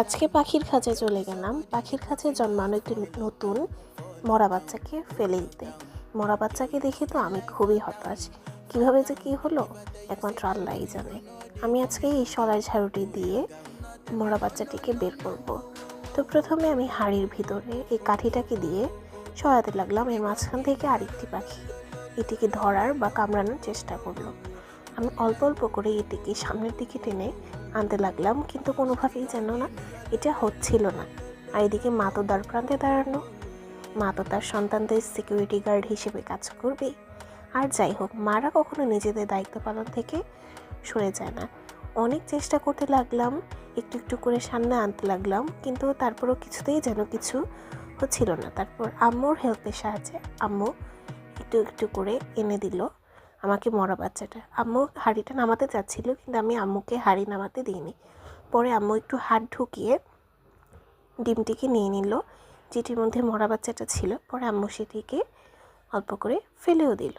আজকে পাখির খাঁচায় চলে গেলাম। পাখির খাঁচায় জন্মানো একটি নতুন মরা বাচ্চাকে ফেলে দিতে। মরা বাচ্চাকে দেখে তো আমি খুবই হতাশ। কিভাবে যে কী হলো একমাত্র আল্লাহই জানে। আমি আজকে এই সরাই ঝাড়ুটি দিয়ে মরা বাচ্চাটিকে বের করব। তো প্রথমে আমি হাঁড়ির ভিতরে এই কাঠিটাকে দিয়ে সরাতে লাগলাম। এর মাঝখান থেকে আরেকটি পাখি এটিকে ধরার বা কামড়ানোর চেষ্টা করলো। আমি অল্প অল্প করে এটিকে সামনের দিকে টেনে আনতে লাগলাম, কিন্তু কোনোভাবেই যেন না এটা হচ্ছিল না। আর এদিকে মা তো দ্বার প্রান্তে দাঁড়ানো। মা তো তার সন্তানদের সিকিউরিটি গার্ড হিসেবে কাজ করবে। আর যাই হোক, মারা কখনো নিজেদের দায়িত্ব পালন থেকে সরে যায় না। অনেক চেষ্টা করতে লাগলাম, একটু একটু করে সামনে আনতে লাগলাম, কিন্তু তারপরও কিছুতেই যেন কিছু হচ্ছিল না। তারপর আম্মুর হেল্পের সাহায্যে আম্মু একটু একটু করে এনে দিল আমাকে মরা বাচ্চাটা। আম্মু হাঁড়িটা নামাতে চাচ্ছিল, কিন্তু আমি আম্মুকে হাঁড়ি নামাতে দিইনি। পরে আম্মু একটু হাত ঢুকিয়ে ডিমটিকে নিয়ে নিল, যেটির মধ্যে মরা বাচ্চাটা ছিল। পরে আম্মু সেটিকে অল্প করে ফেলেও দিল।